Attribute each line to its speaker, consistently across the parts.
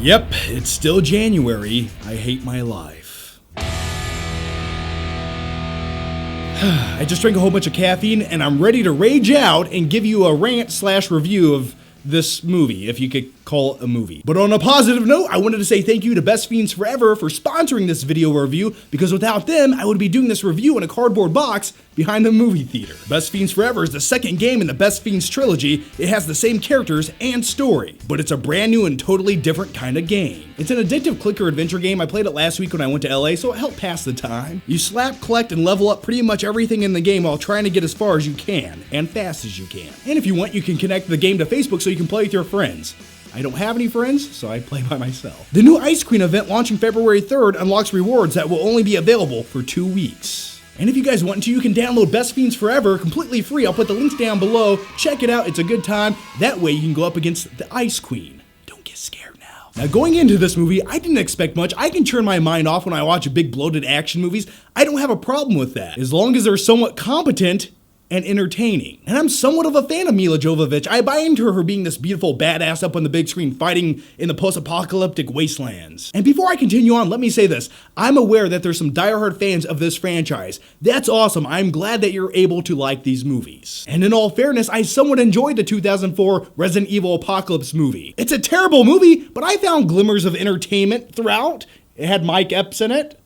Speaker 1: Yep, it's still January. I hate my life. I just drank a whole bunch of caffeine and I'm ready to rage out and give you a rant/review of this movie, if you could call it a movie. But on a positive note, I wanted to say thank you to Best Fiends Forever for sponsoring this video review, because without them, I would be doing this review in a cardboard box behind the movie theater. Best Fiends Forever is the second game in the Best Fiends trilogy. It has the same characters and story, but it's a brand new and totally different kind of game. It's an addictive clicker adventure game. I played it last week when I went to LA, so it helped pass the time. You slap, collect, and level up pretty much everything in the game while trying to get as far as you can, and fast as you can. And if you want, you can connect the game to Facebook so you can play with your friends. I don't have any friends, so I play by myself. The new Ice Queen event launching February 3rd unlocks rewards that will only be available for 2 weeks. And if you guys want to, you can download Best Fiends Forever completely free. I'll put the links down below. Check it out, it's a good time. That way you can go up against the Ice Queen. Don't get scared now. Now going into this movie, I didn't expect much. I can turn my mind off when I watch big bloated action movies. I don't have a problem with that, as long as they're somewhat competent and entertaining. And I'm somewhat of a fan of Milla Jovovich. I buy into her being this beautiful badass up on the big screen fighting in the post-apocalyptic wastelands. And before I continue on, let me say this. I'm aware that there's some diehard fans of this franchise. That's awesome. I'm glad that you're able to like these movies. And in all fairness, I somewhat enjoyed the 2004 Resident Evil Apocalypse movie. It's a terrible movie, but I found glimmers of entertainment throughout. It had Mike Epps in it.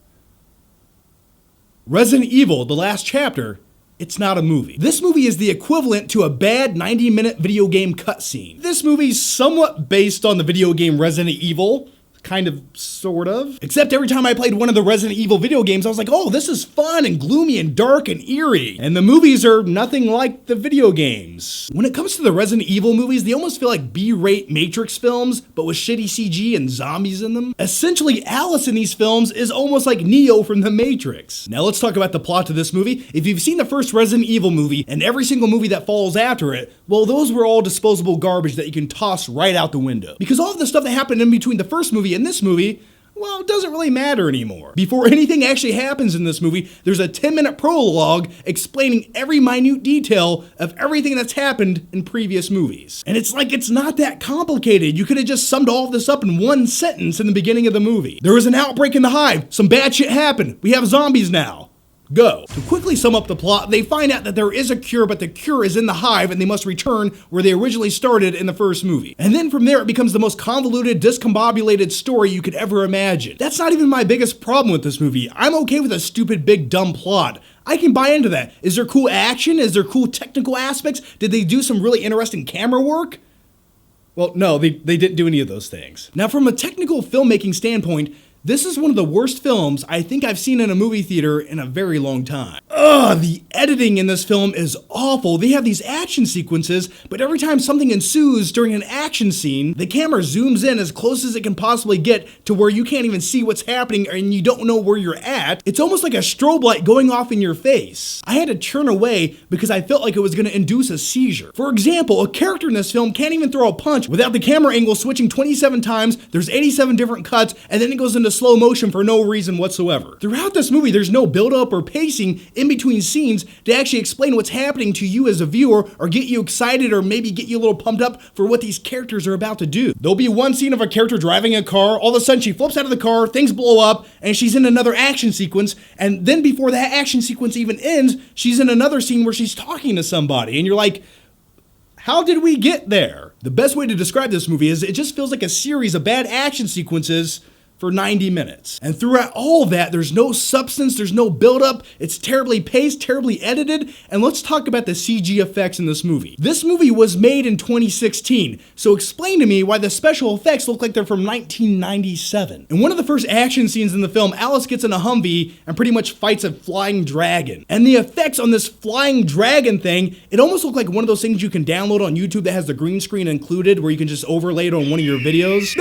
Speaker 1: Resident Evil, the last chapter, it's not a movie. This movie is the equivalent to a bad 90-minute video game cutscene. This movie's somewhat based on the video game Resident Evil, kind of, sort of. Except every time I played one of the Resident Evil video games, I was like, oh, this is fun and gloomy and dark and eerie. And the movies are nothing like the video games. When it comes to the Resident Evil movies, they almost feel like B-rate Matrix films, but with shitty CG and zombies in them. Essentially, Alice in these films is almost like Neo from the Matrix. Now let's talk about the plot to this movie. If you've seen the first Resident Evil movie and every single movie that follows after it, well, those were all disposable garbage that you can toss right out the window. Because all of the stuff that happened in between the first movie and this movie, well, it doesn't really matter anymore. Before anything actually happens in this movie, there's a 10-minute prologue explaining every minute detail of everything that's happened in previous movies. And it's like it's not that complicated. You could have just summed all of this up in one sentence in the beginning of the movie. There was an outbreak in the hive. Some bad shit happened. We have zombies now. Go. To quickly sum up the plot, they find out that there is a cure, but the cure is in the hive and they must return where they originally started in the first movie. And then from there, it becomes the most convoluted, discombobulated story you could ever imagine. That's not even my biggest problem with this movie. I'm okay with a stupid, big, dumb plot. I can buy into that. Is there cool action? Is there cool technical aspects? Did they do some really interesting camera work? Well, no, they didn't do any of those things. Now, from a technical filmmaking standpoint, this is one of the worst films I think I've seen in a movie theater in a very long time. Ugh, the editing in this film is awful. They have these action sequences, but every time something ensues during an action scene, the camera zooms in as close as it can possibly get to where you can't even see what's happening and you don't know where you're at. It's almost like a strobe light going off in your face. I had to turn away because I felt like it was going to induce a seizure. For example, a character in this film can't even throw a punch without the camera angle switching 27 times. There's 87 different cuts, and then it goes into slow motion for no reason whatsoever. Throughout this movie, there's no build-up or pacing in between scenes to actually explain what's happening to you as a viewer or get you excited or maybe get you a little pumped up for what these characters are about to do. There'll be one scene of a character driving a car, all of a sudden she flips out of the car, things blow up, and she's in another action sequence, and then before that action sequence even ends, she's in another scene where she's talking to somebody, and you're like, how did we get there? The best way to describe this movie is it just feels like a series of bad action sequences for 90 minutes. And throughout all of that, there's no substance, there's no buildup, it's terribly paced, terribly edited, and let's talk about the CG effects in this movie. This movie was made in 2016, so explain to me why the special effects look like they're from 1997. In one of the first action scenes in the film, Alice gets in a Humvee and pretty much fights a flying dragon. And the effects on this flying dragon thing, it almost looked like one of those things you can download on YouTube that has the green screen included, where you can just overlay it on one of your videos.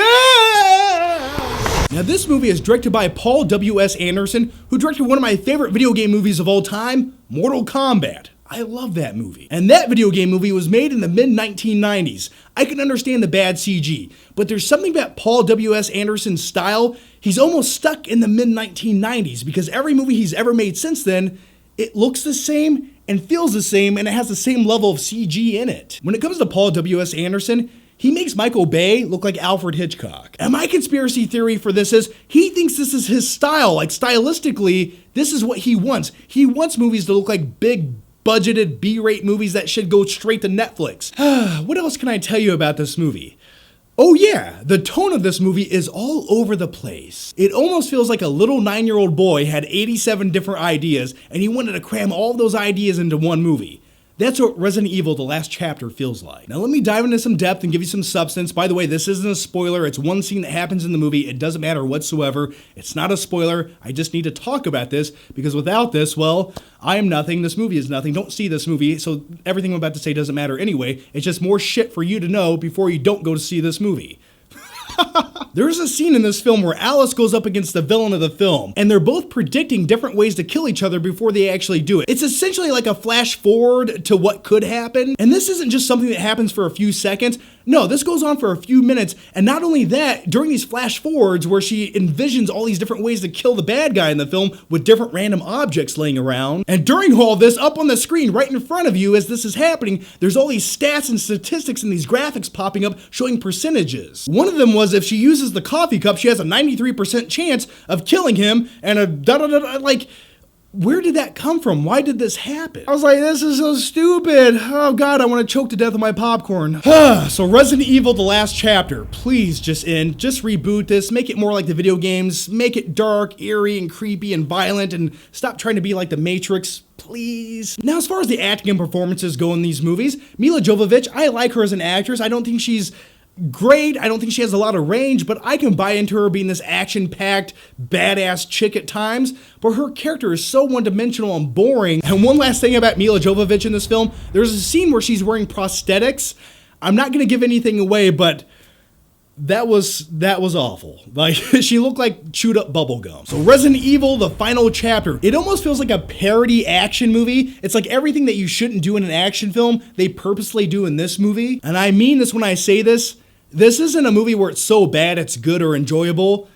Speaker 1: Now this movie is directed by Paul W.S. Anderson, who directed one of my favorite video game movies of all time, Mortal Kombat. I love that movie. And that video game movie was made in the mid-1990s. I can understand the bad CG, but there's something about Paul W.S. Anderson's style. He's almost stuck in the mid-1990s because every movie he's ever made since then, it looks the same and feels the same and it has the same level of CG in it. When it comes to Paul W.S. Anderson, He makes Michael Bay look like Alfred Hitchcock. And my conspiracy theory for this is he thinks this is his style. Like stylistically, this is what he wants. He wants movies to look like big budgeted B-rate movies that should go straight to Netflix. What else can I tell you about this movie? Oh yeah, the tone of this movie is all over the place. It almost feels like a little 9-year-old boy had 87 different ideas and he wanted to cram all those ideas into one movie. That's what Resident Evil The Last Chapter feels like. Now let me dive into some depth and give you some substance. By the way, this isn't a spoiler. It's one scene that happens in the movie. It doesn't matter whatsoever. It's not a spoiler. I just need to talk about this because without this, well, I am nothing. This movie is nothing. Don't see this movie. So everything I'm about to say doesn't matter anyway. It's just more shit for you to know before you don't go to see this movie. There's a scene in this film where Alice goes up against the villain of the film, and they're both predicting different ways to kill each other before they actually do it. It's essentially like a flash forward to what could happen, and this isn't just something that happens for a few seconds. No, this goes on for a few minutes, and not only that, during these flash forwards where she envisions all these different ways to kill the bad guy in the film with different random objects laying around, and during all this, up on the screen right in front of you as this is happening, there's all these stats and statistics and these graphics popping up showing percentages. One of them was if she uses the coffee cup, she has a 93% chance of killing him, and a da-da-da-da, like, where did that come from? Why did this happen? I was like, this is so stupid. Oh God, I want to choke to death on my popcorn. So Resident Evil The Last Chapter, please just reboot this, make it more like the video games, make it dark, eerie, and creepy, and violent, and stop trying to be like The Matrix, please. Now, as far as the acting and performances go in these movies, Milla Jovovich, I like her as an actress. I don't think she's great. I don't think she has a lot of range, but I can buy into her being this action-packed, badass chick at times, but her character is so one-dimensional and boring. And one last thing about Milla Jovovich in this film, there's a scene where she's wearing prosthetics. I'm not gonna give anything away, but that was awful. Like, she looked like chewed up bubble gum. So Resident Evil, The Final Chapter. It almost feels like a parody action movie. It's like everything that you shouldn't do in an action film, they purposely do in this movie. And I mean this when I say this. This isn't a movie where it's so bad it's good or enjoyable.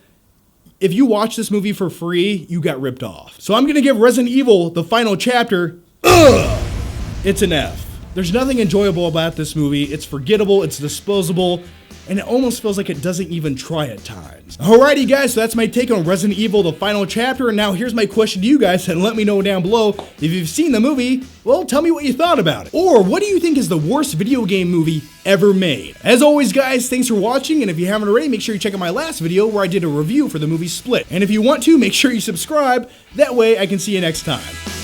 Speaker 1: If you watch this movie for free, you got ripped off. So I'm gonna give Resident Evil, The Final Chapter, it's an F. There's nothing enjoyable about this movie. It's forgettable, it's disposable, and it almost feels like it doesn't even try at times. Alrighty guys, so that's my take on Resident Evil, The Final Chapter, and now here's my question to you guys, and let me know down below, if you've seen the movie, well, tell me what you thought about it. Or, what do you think is the worst video game movie ever made? As always guys, thanks for watching, and if you haven't already, make sure you check out my last video where I did a review for the movie Split. And if you want to, make sure you subscribe, that way I can see you next time.